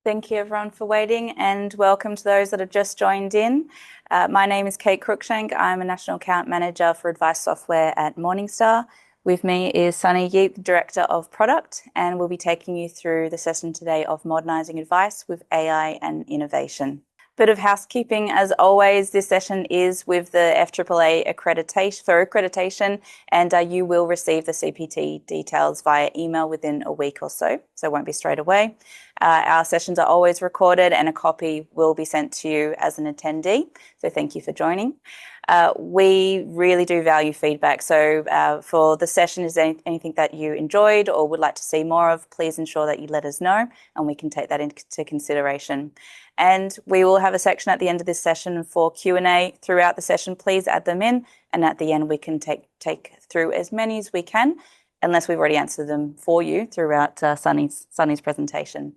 Thank you everyone for waiting, and welcome to those that have just joined in. My name is Kate Cruikshank. I'm a National Account Manager for Advice Software at Morningstar. With me is Sunny Yeet, the Director of Product, and we'll be taking you through the session today of Modernising Advice with AI and Innovation. Bit of housekeeping, as always, this session is with the FAAA accreditation, and you will receive the CPT details via email within a week or so it won't be straight away. Our sessions are always recorded and a copy will be sent to you as an attendee, so thank you for joining. We really do value feedback, so for the session, is there anything that you enjoyed or would like to see more of, please ensure that you let us know and we can take that into consideration. And we will have a section at the end of this session for Q&A throughout the session. Please add them in, and at the end we can take through as many as we can, unless we've already answered them for you throughout Sunny's presentation.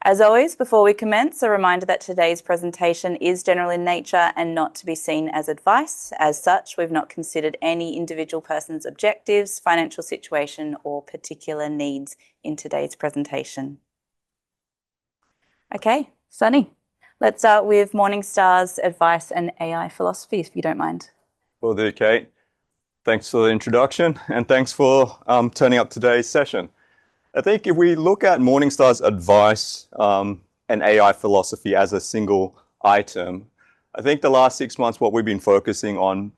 As always, before we commence, a reminder that today's presentation is general in nature and not to be seen as advice. As such, we've not considered any individual person's objectives, financial situation, or particular needs in today's presentation. Okay, Sunny, let's start with Morningstar's advice and AI philosophy, if you don't mind. Will do, Kate. Thanks for the introduction, and thanks for turning up today's session. I think if we look at Morningstar's advice and AI philosophy as a single item, I think the last 6 months what we've been focusing on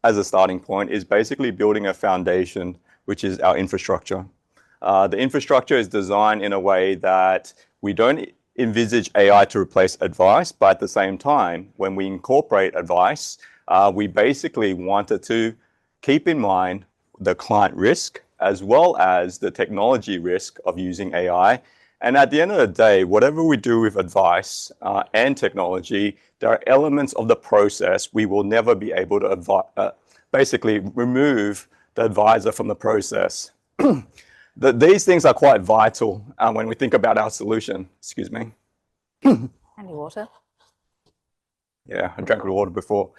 as a starting point is basically building a foundation, which is our infrastructure. The infrastructure is designed in a way that we don't envisage AI to replace advice, but at the same time, when we incorporate advice, we basically wanted to keep in mind the client risk as well as the technology risk of using AI. And at the end of the day, whatever we do with advice and technology, there are elements of the process we will never be able to basically remove the advisor from the process. These things are quite vital when we think about our solution. Excuse me. And your water. Yeah, I drank water before.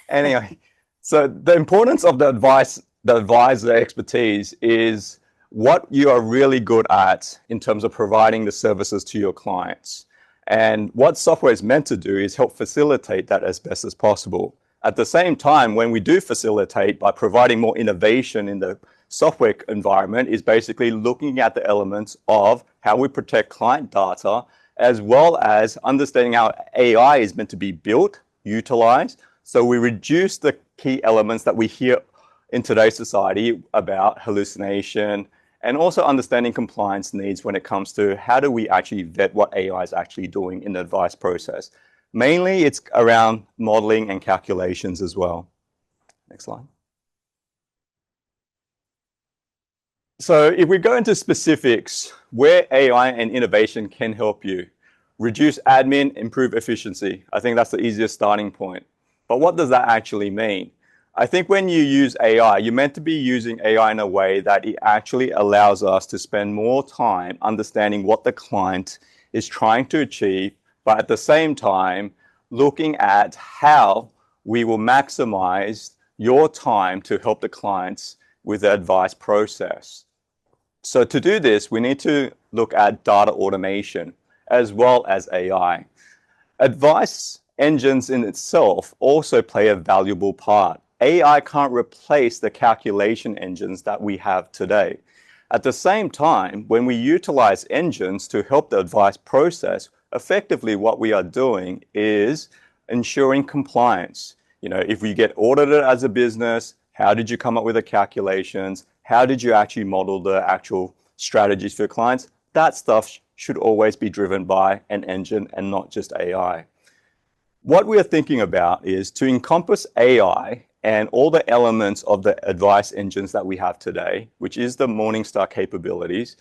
Anyway, so the importance of the advisor expertise is what you are really good at in terms of providing the services to your clients. And what software is meant to do is help facilitate that as best as possible. At the same time, when we do facilitate by providing more innovation in the software environment, is basically looking at the elements of how we protect client data, as well as understanding how AI is meant to be built, utilized, so we reduce the key elements that we hear in today's society about hallucination, and also understanding compliance needs when it comes to how do we actually vet what AI is actually doing in the advice process. Mainly, it's around modeling and calculations as well. Next slide. So if we go into specifics, where AI and innovation can help you, reduce admin, improve efficiency. I think that's the easiest starting point. But what does that actually mean? I think when you use AI, you're meant to be using AI in a way that it actually allows us to spend more time understanding what the client is trying to achieve, but at the same time, looking at how we will maximize your time to help the clients with the advice process. So to do this, we need to look at data automation as well as AI. Advice engines in itself also play a valuable part. AI can't replace the calculation engines that we have today. At the same time, when we utilize engines to help the advice process, effectively what we are doing is ensuring compliance. You know, if we get audited as a business, how did you come up with the calculations? How did you actually model the actual strategies for clients? That stuff should always be driven by an engine and not just AI. What we are thinking about is to encompass AI and all the elements of the advice engines that we have today, which is the Morningstar capabilities,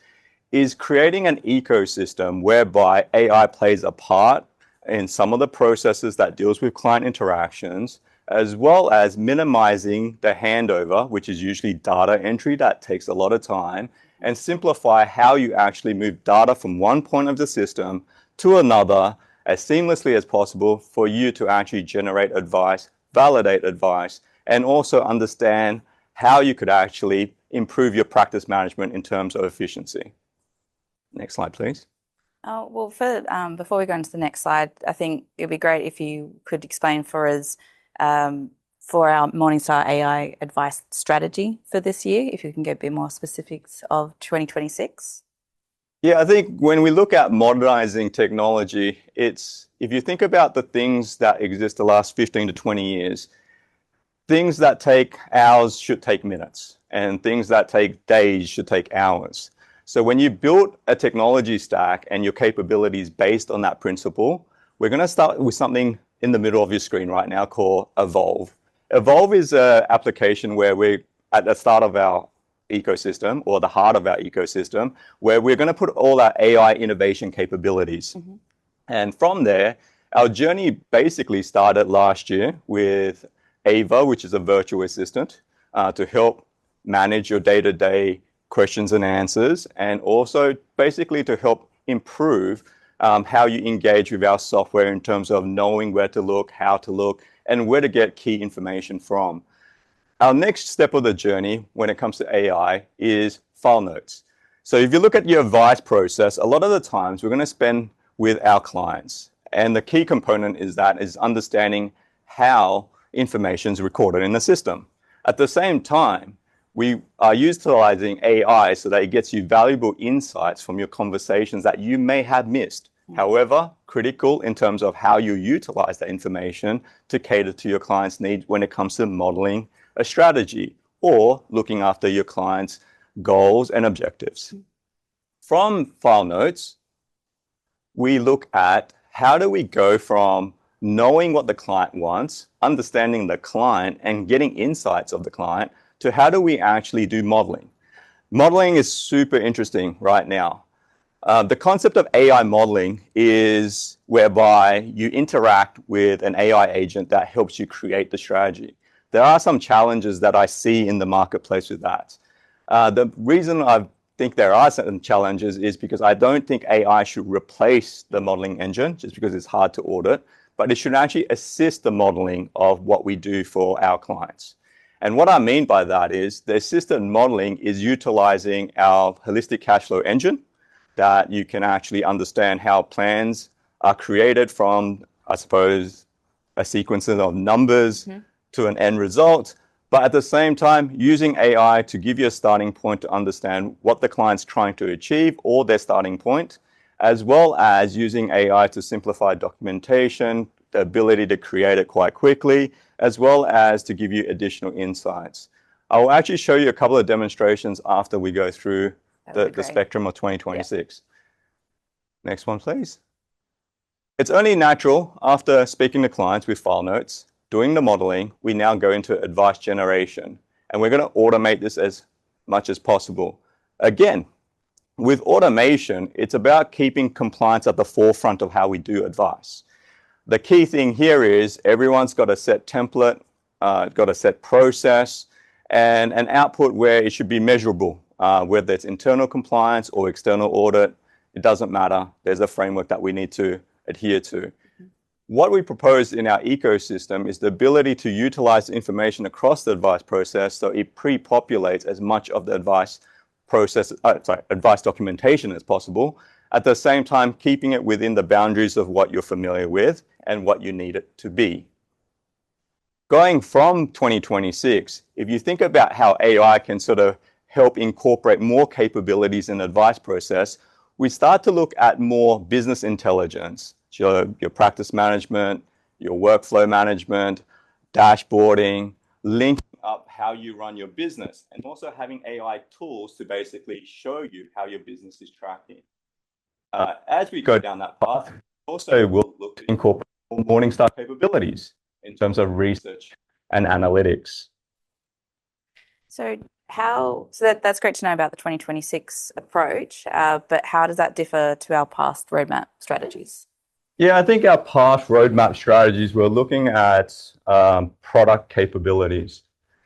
is creating an ecosystem whereby AI plays a part in some of the processes that deals with client interactions, as well as minimizing the handover, which is usually data entry that takes a lot of time, and simplify how you actually move data from one point of the system to another as seamlessly as possible for you to actually generate advice, validate advice, and also understand how you could actually improve your practice management in terms of efficiency. Next slide, please. Oh, well, before we go into the next slide, I think it'd be great if you could explain for us for our Morningstar AI advice strategy for this year, if you can get a bit more specifics of 2026. Yeah, I think when we look at modernizing technology, it's if you think about the things that exist the last 15 to 20 years, things that take hours should take minutes, and things that take days should take hours. So when you build a technology stack and your capabilities based on that principle, we're going to start with something in the middle of your screen right now called Evolve. Evolve is an application where we're at the start of our ecosystem, or the heart of our ecosystem, where we're going to put all our AI innovation capabilities. And from there, our journey basically started last year with Ava, which is a virtual assistant, to help manage your day-to-day questions and answers, and also basically to help improve how you engage with our software in terms of knowing where to look, how to look, and where to get key information from. Our next step of the journey when it comes to AI is file notes. So if you look at your advice process, a lot of the times we're going to spend with our clients. And the key component is understanding how information is recorded in the system. At the same time, we are utilizing AI so that it gets you valuable insights from your conversations that you may have missed. However, critical in terms of how you utilize that information to cater to your clients' needs when it comes to modeling a strategy or looking after your clients' goals and objectives. From file notes, we look at how do we go from knowing what the client wants, understanding the client, and getting insights of the client to how do we actually do modeling. Modeling is super interesting right now. The concept of AI modeling is whereby you interact with an AI agent that helps you create the strategy. There are some challenges that I see in the marketplace with that. The reason I think there are certain challenges is because I don't think AI should replace the modeling engine just because it's hard to audit, but it should actually assist the modeling of what we do for our clients. And what I mean by that is the assisted modeling is utilizing our holistic cash flow engine that you can actually understand how plans are created from, I suppose, a sequence of numbers to an end result, but at the same time, using AI to give you a starting point to understand what the client's trying to achieve or their starting point, as well as using AI to simplify documentation, the ability to create it quite quickly, as well as to give you additional insights. I will actually show you a couple of demonstrations after we go through the spectrum of 2026. Yeah. Next one, please. It's only natural after speaking to clients with file notes, doing the modeling, we now go into advice generation, and we're going to automate this as much as possible. Again, with automation, it's about keeping compliance at the forefront of how we do advice. The key thing here is everyone's got a set template, got a set process, and an output where it should be measurable, whether it's internal compliance or external audit, it doesn't matter. There's a framework that we need to adhere to. What we propose in our ecosystem is the ability to utilize information across the advice process so it pre-populates as much of the advice process, advice documentation as possible, at the same time keeping it within the boundaries of what you're familiar with and what you need it to be. Going from 2026, if you think about how AI can sort of help incorporate more capabilities in the advice process, we start to look at more business intelligence, your practice management, your workflow management, dashboarding, linking up how you run your business, and also having AI tools to basically show you how your business is tracking. As we go down that path, also we'll look to incorporate Morningstar capabilities in terms of research and analytics. So that's great to know about the 2026 approach, but how does that differ to our past roadmap strategies? Yeah, I think our past roadmap strategies, we're looking at product capabilities,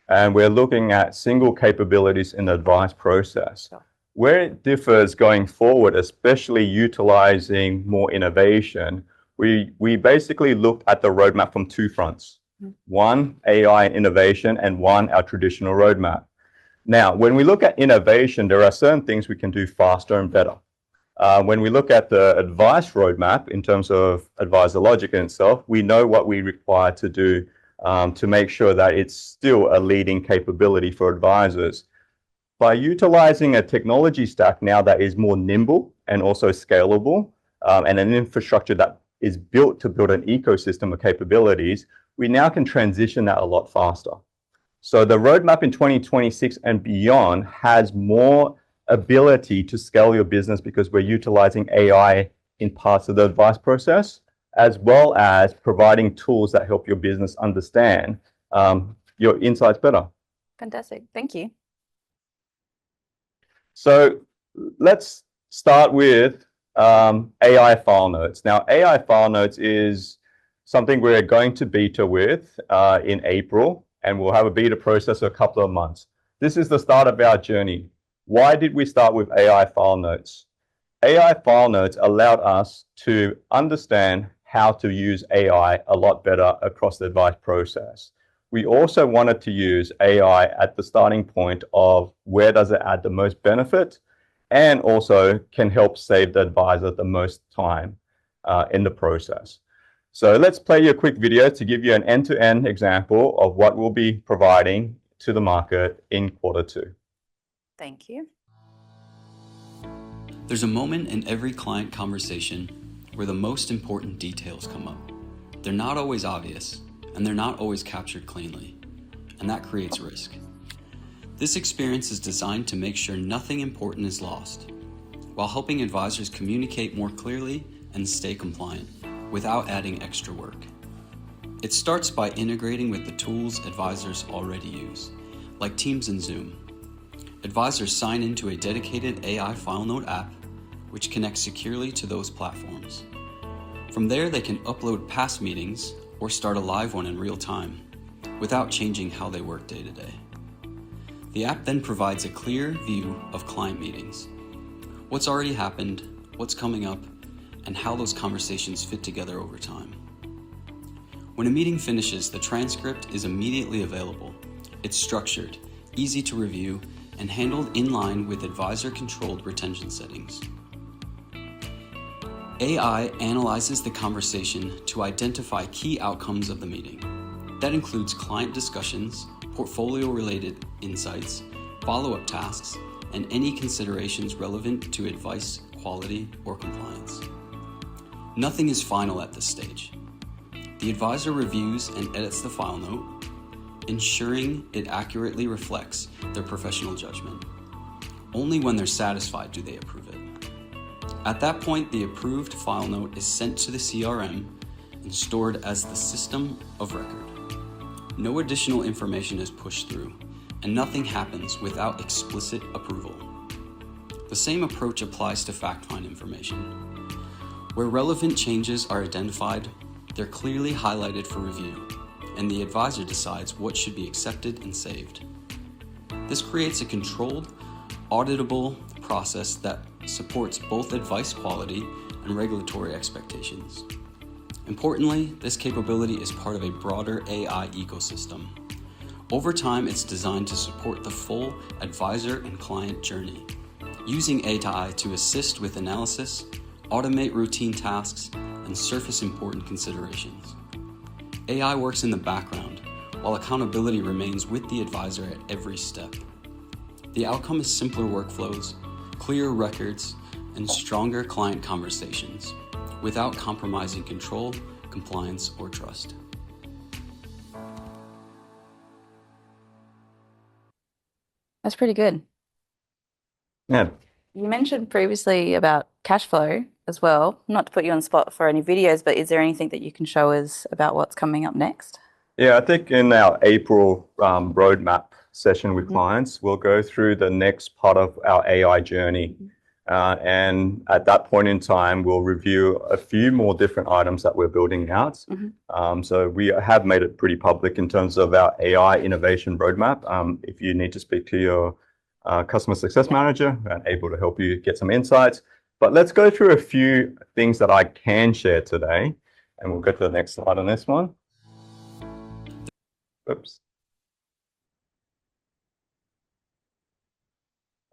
and we're looking at single capabilities in the advice process. Sure. Where it differs going forward, especially utilizing more innovation, we basically looked at the roadmap from two fronts. One, AI innovation, and one, our traditional roadmap. Now, when we look at innovation, there are certain things we can do faster and better. When we look at the advice roadmap in terms of advisor logic in itself, we know what we require to do to make sure that it's still a leading capability for advisors. By utilizing a technology stack now that is more nimble and also scalable, and an infrastructure that is built to build an ecosystem of capabilities, we now can transition that a lot faster. So the roadmap in 2026 and beyond has more ability to scale your business because we're utilizing AI in parts of the advice process, as well as providing tools that help your business understand your insights better. Fantastic. Thank you. So let's start with AI file notes. Now, AI file notes is something we're going to beta with in April, and we'll have a beta process for a couple of months. This is the start of our journey. Why did we start with AI file notes? AI file notes allowed us to understand how to use AI a lot better across the advice process. We also wanted to use AI at the starting point of where does it add the most benefit, and also can help save the advisor the most time in the process. So let's play you a quick video to give you an end-to-end example of what we'll be providing to the market in Q2. Thank you. There's a moment in every client conversation where the most important details come up. They're not always obvious, and they're not always captured cleanly, and that creates risk. This experience is designed to make sure nothing important is lost, while helping advisors communicate more clearly and stay compliant without adding extra work. It starts by integrating with the tools advisors already use, like Teams and Zoom. Advisors sign into a dedicated AI FileNote app, which connects securely to those platforms. From there, they can upload past meetings or start a live one in real time, without changing how they work day to day. The app then provides a clear view of client meetings, what's already happened, what's coming up, and how those conversations fit together over time. When a meeting finishes, the transcript is immediately available. It's structured, easy to review, and handled in line with advisor-controlled retention settings. AI analyzes the conversation to identify key outcomes of the meeting. That includes client discussions, portfolio-related insights, follow-up tasks, and any considerations relevant to advice, quality, or compliance. Nothing is final at this stage. The advisor reviews and edits the file note, ensuring it accurately reflects their professional judgment. Only when they're satisfied do they approve it. At that point, the approved file note is sent to the CRM and stored as the system of record. No additional information is pushed through, and nothing happens without explicit approval. The same approach applies to fact-find information. Where relevant changes are identified, they're clearly highlighted for review, and the advisor decides what should be accepted and saved. This creates a controlled, auditable process that supports both advice quality and regulatory expectations. Importantly, this capability is part of a broader AI ecosystem. Over time, it's designed to support the full advisor and client journey, using AI to assist with analysis, automate routine tasks, and surface important considerations. AI works in the background, while accountability remains with the advisor at every step. The outcome is simpler workflows, clearer records, and stronger client conversations, without compromising control, compliance, or trust. That's pretty good. Yeah. You mentioned previously about cash flow as well. Not to put you on the spot for any videos, but is there anything that you can show us about what's coming up next? Yeah, I think in our April roadmap session with clients, we'll go through the next part of our AI journey. And at that point in time, we'll review a few more different items that we're building out. So we have made it pretty public in terms of our AI innovation roadmap. If you need to speak to your customer success manager, I'm able to help you get some insights. But let's go through a few things that I can share today, and we'll go to the next slide on this one. Oops.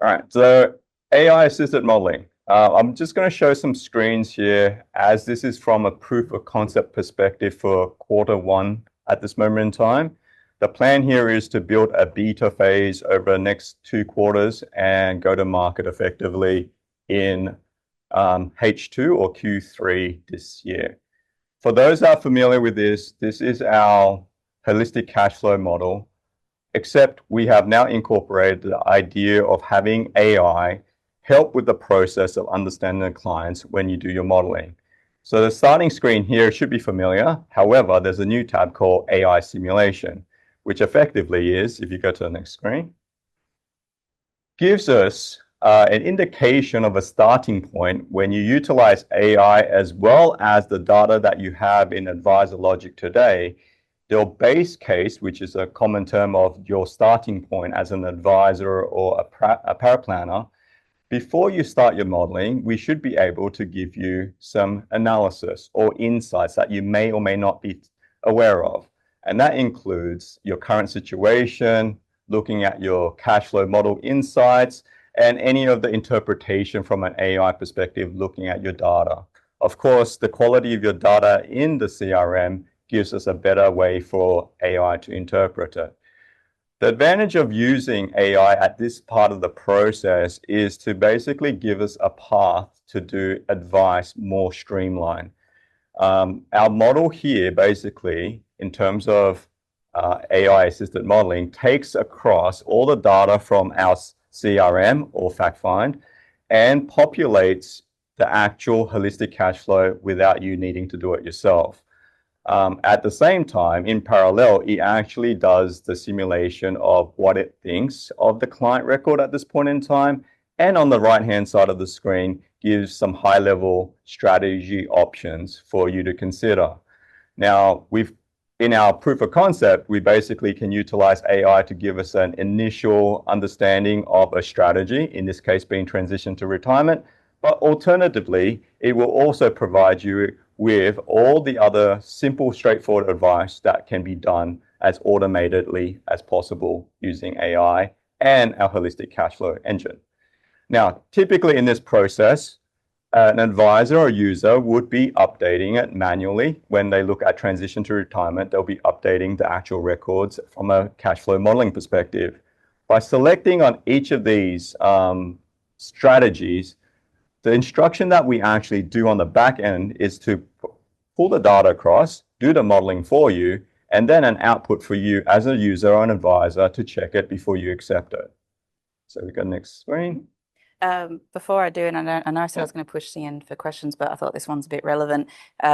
All right, so AI assisted modeling. I'm just going to show some screens here, as this is from a proof of concept perspective for Q1 at this moment in time. The plan here is to build a beta phase over the next 2 quarters and go to market effectively in H2 or Q3 this year. For those that are familiar with this is our holistic cash flow model, except we have now incorporated the idea of having AI help with the process of understanding the clients when you do your modeling. So the starting screen here should be familiar. However, there's a new tab called AI simulation, which effectively is, if you go to the next screen, gives us an indication of a starting point when you utilize AI as well as the data that you have in Advisor Logic today. Your base case, which is a common term of your starting point as an advisor or a paraplanner, before you start your modeling, we should be able to give you some analysis or insights that you may or may not be aware of. And that includes your current situation, looking at your cash flow model insights, and any of the interpretation from an AI perspective, looking at your data. Of course, the quality of your data in the CRM gives us a better way for AI to interpret it. The advantage of using AI at this part of the process is to basically give us a path to do advice more streamlined. Our model here, basically, in terms of AI-assisted modeling, takes across all the data from our CRM or FactFind and populates the actual holistic cash flow without you needing to do it yourself. At the same time, in parallel, it actually does the simulation of what it thinks of the client record at this point in time. And on the right-hand side of the screen, gives some high-level strategy options for you to consider. Now, in our proof of concept, we basically can utilize AI to give us an initial understanding of a strategy, in this case being transition to retirement. But alternatively, it will also provide you with all the other simple, straightforward advice that can be done as automatedly as possible using AI and our holistic cash flow engine. Now, typically in this process, an advisor or user would be updating it manually. When they look at transition to retirement, they'll be updating the actual records from a cash flow modeling perspective. By selecting on each of these strategies, the instruction that we actually do on the back end is to pull the data across, do the modeling for you, and then an output for you as a user or an advisor to check it before you accept it. So we go next screen. Before I do, and I know I said I was going to push the end for questions, but I thought this one's a bit relevant.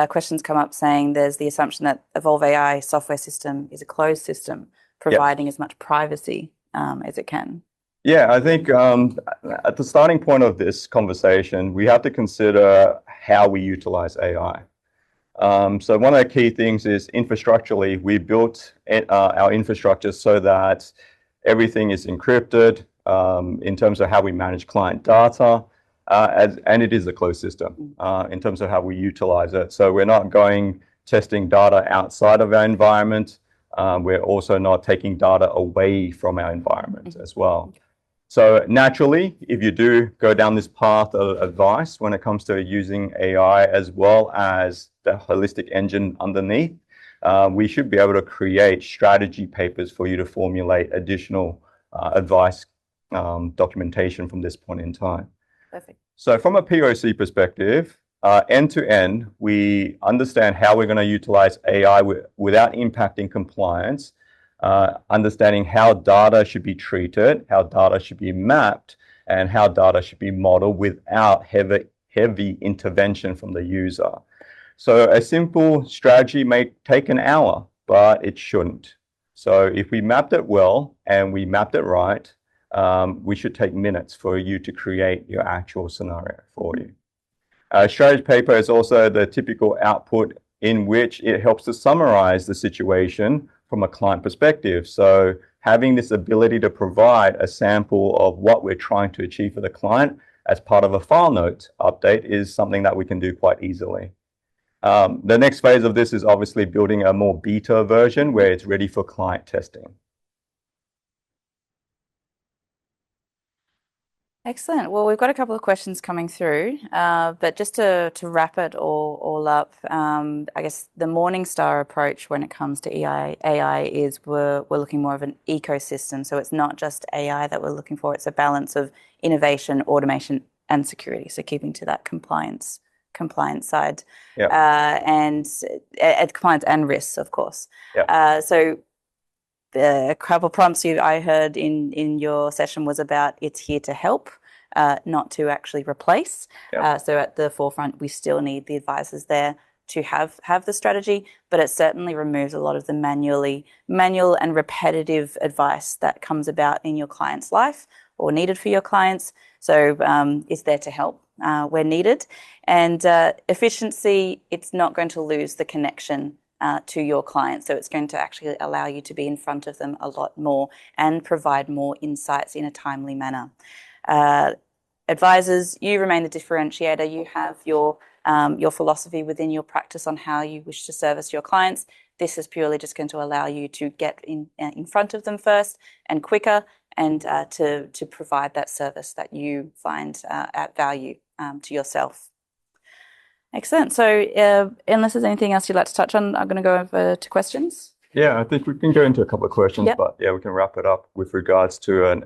Questions come up saying there's the assumption that Evolve AI software system is a closed system, providing as much privacy as it can. Yeah, I think at the starting point of this conversation, we have to consider how we utilize AI. So one of the key things is infrastructurally, we built our infrastructure so that everything is encrypted in terms of how we manage client data, and it is a closed system in terms of how we utilize it. So we're not testing data outside of our environment. We're also not taking data away from our environment as well. So naturally, if you do go down this path of advice when it comes to using AI as well as the holistic engine underneath, we should be able to create strategy papers for you to formulate additional advice documentation from this point in time. Perfect. So from a POC perspective, end to end, we understand how we're going to utilize AI without impacting compliance. Understanding how data should be treated, how data should be mapped, and how data should be modeled without heavy intervention from the user. So a simple strategy may take an hour, but it shouldn't. So if we mapped it well and we mapped it right, we should take minutes for you to create your actual scenario for you. Strategy paper is also the typical output in which it helps to summarize the situation from a client perspective. So having this ability to provide a sample of what we're trying to achieve for the client as part of a file note update is something that we can do quite easily. The next phase of this is obviously building a more beta version where it's ready for client testing. Excellent. Well, we've got a couple of questions coming through, but just to wrap it all up, I guess the Morningstar approach when it comes to AI is we're looking more of an ecosystem. So it's not just AI that we're looking for; it's a balance of innovation, automation, and security. So keeping to that compliance side, Yeah. and compliance and risks, of course. Yeah. So the couple prompts I heard in your session was about it's here to help, not to actually replace. Yep. So at the forefront, we still need the advisors there to have the strategy, but it certainly removes a lot of the manual and repetitive advice that comes about in your client's life or needed for your clients. So it's there to help where needed. And efficiency, it's not going to lose the connection to your clients. So it's going to actually allow you to be in front of them a lot more and provide more insights in a timely manner. Advisors, you remain the differentiator. You have your philosophy within your practice on how you wish to service your clients. This is purely just going to allow you to get in front of them first and quicker, and to provide that service that you find at value to yourself. Excellent. So unless there's anything else you'd like to touch on, I'm going to go over to questions. Yeah, I think we can go into a couple of questions, Yep. but yeah, we can wrap it up with regards to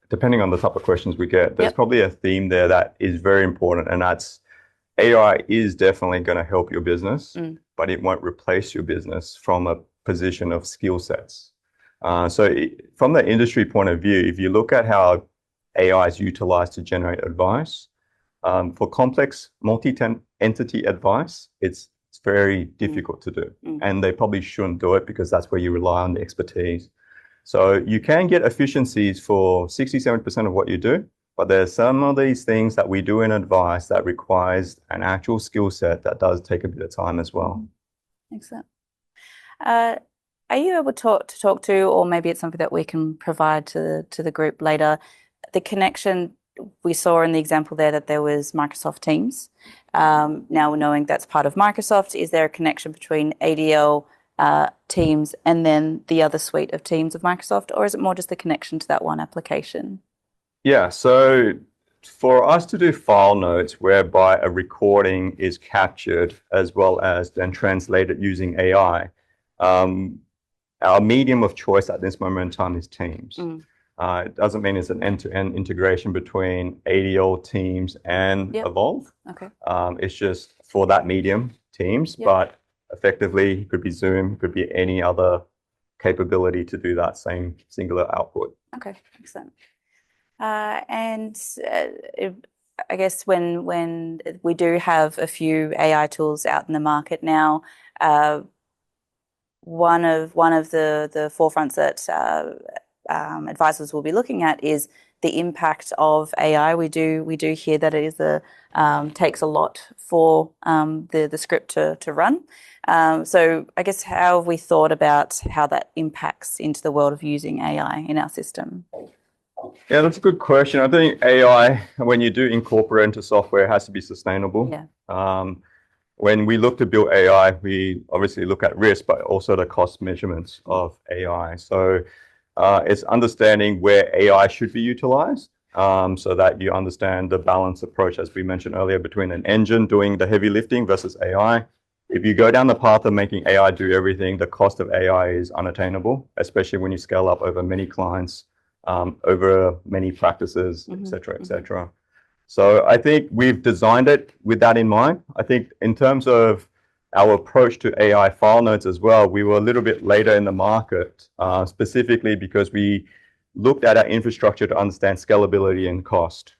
depending on the type of questions we get, there's Yep. probably a theme there that is very important, and that's AI is definitely going to help your business, but it won't replace your business from a position of skill sets. From the industry point of view, if you look at how AI is utilized to generate advice, for complex multi-entity advice, it's very difficult to do. And they probably shouldn't do it because that's where you rely on the expertise. So you can get efficiencies for 60, 70% of what you do, but there's some of these things that we do in advice that requires an actual skill set that does take a bit of time as well. Excellent. Are you able to talk to, or maybe it's something that we can provide to the group later, the connection we saw in the example there that there was Microsoft Teams. Now knowing that's part of Microsoft, is there a connection between ADL Teams and then the other suite of Teams of Microsoft, or is it more just the connection to that one application? Yeah, so for us to do file notes whereby a recording is captured as well as then translated using AI, our medium of choice at this moment in time is Teams. It doesn't mean it's an end-to-end integration between ADL, Teams, and Evolve. Okay. It's just for that medium, Teams, but effectively it could be Zoom, it could be any other capability to do that same singular output. Okay, excellent. And I guess when we do have a few AI tools out in the market now, one of the forefronts that advisors will be looking at is the impact of AI. We do hear that it is takes a lot for the script to run. So I guess how have we thought about how that impacts into the world of using AI in our system? Yeah, that's a good question. I think AI, when you do incorporate into software, it has to be sustainable. Yeah. When we look to build AI, we obviously look at risk, but also the cost measurements of AI. So it's understanding where AI should be utilized, so that you understand the balanced approach, as we mentioned earlier, between an engine doing the heavy lifting versus AI. If you go down the path of making AI do everything, the cost of AI is unattainable, especially when you scale up over many clients, over many practices, et cetera, et cetera. So I think we've designed it with that in mind. I think in terms of our approach to AI file notes as well, we were a little bit later in the market, specifically because we looked at our infrastructure to understand scalability and cost.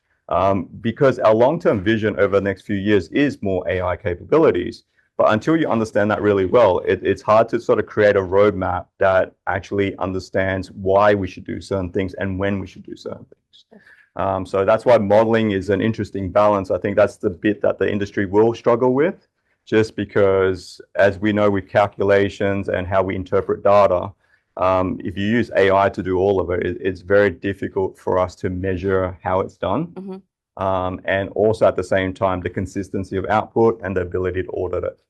Because our long-term vision over the next few years is more AI capabilities. But until you understand that really well, it's hard to sort of create a roadmap that actually understands why we should do certain things and when we should do certain things. So that's why modeling is an interesting balance. I think that's the bit that the industry will struggle with, just because, as we know with calculations and how we interpret data, if you use AI to do all of it, it's very difficult for us to measure how it's done. And also at the same time, the consistency of output and the ability to audit it.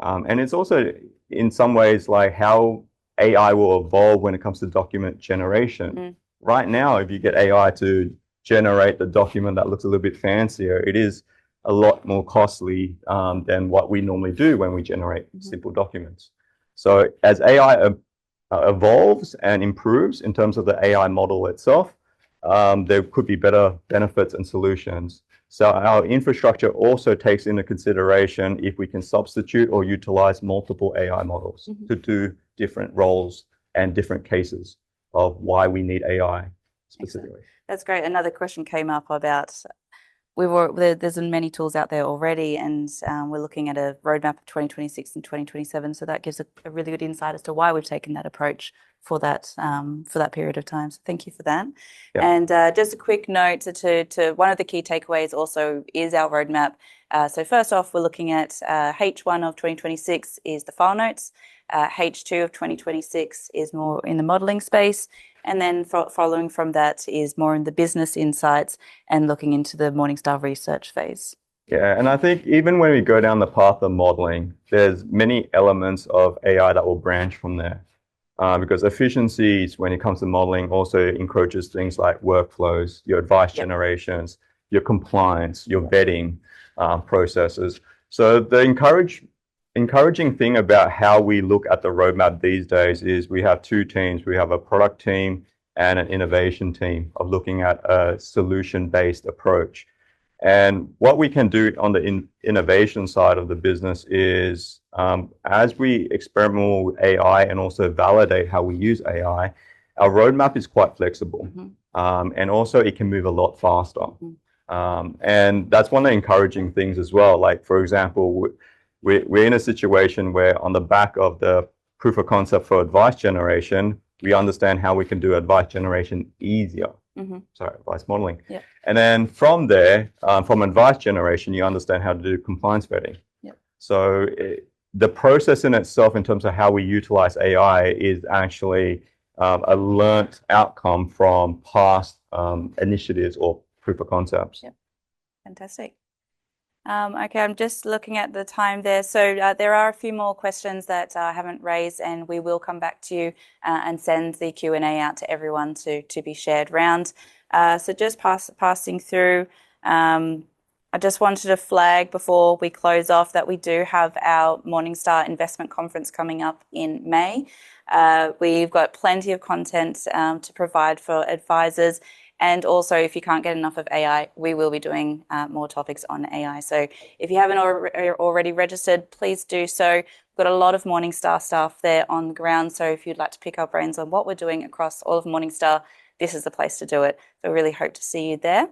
And it's also in some ways like how AI will evolve when it comes to document generation. Right now, if you get AI to generate the document that looks a little bit fancier, it is a lot more costly than what we normally do when we generate simple documents. So as AI evolves and improves in terms of the AI model itself, there could be better benefits and solutions. So our infrastructure also takes into consideration if we can substitute or utilize multiple AI models to do different roles and different cases of why we need AI specifically. Excellent. That's great. Another question came up about there's many tools out there already, and we're looking at a roadmap of 2026 and 2027. So that gives a really good insight as to why we've taken that approach for that period of time. So thank you for that. Yeah. And just a quick note to one of the key takeaways also is our roadmap. So first off, we're looking at H1 of 2026 is the file notes. H2 of 2026 is more in the modeling space. And then following from that is more in the business insights and looking into the Morningstar research phase. Yeah, and I think even when we go down the path of modeling, there's many elements of AI that will branch from there. Because efficiencies, when it comes to modeling, also encroaches things like workflows, your advice generations, your compliance, your vetting processes. So the encouraging thing about how we look at the roadmap these days is we have two teams. We have a product team and an innovation team of looking at a solution-based approach. And what we can do on the innovation side of the business is as we experiment with AI and also validate how we use AI, our roadmap is quite flexible. And also it can move a lot faster. And that's one of the encouraging things as well. Like, for example, we're in a situation where on the back of the proof of concept for advice generation, we understand how we can do advice generation easier. Sorry, advice modeling. And then from there, from advice generation, you understand how to do compliance vetting. So the process in itself in terms of how we utilize AI is actually a learnt outcome from past initiatives or proof of concepts. Fantastic. Okay, I'm just looking at the time there. So there are a few more questions that I haven't raised, and we will come back to you and send the Q&A out to everyone to be shared round. So just passing through, I just wanted to flag before we close off that we do have our Morningstar Investment Conference coming up in May. We've got plenty of content to provide for advisors. And also, if you can't get enough of AI, we will be doing more topics on AI. So if you haven't already registered, please do so. We've got a lot of Morningstar staff there on the ground. So if you'd like to pick our brains on what we're doing across all of Morningstar, this is the place to do it. So I really hope to see you there.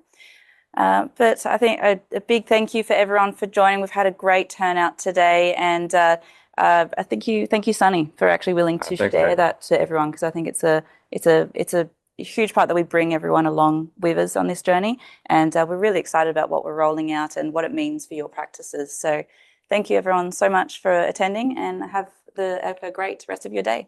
But I think a big thank you for everyone for joining. We've had a great turnout today. And I thank you, Sunny, for actually willing to share that to everyone, because I think it's a huge part that we bring everyone along with us on this journey, and we're really excited about what we're rolling out and what it means for your practices. So thank you everyone so much for attending, and have a great rest of your day.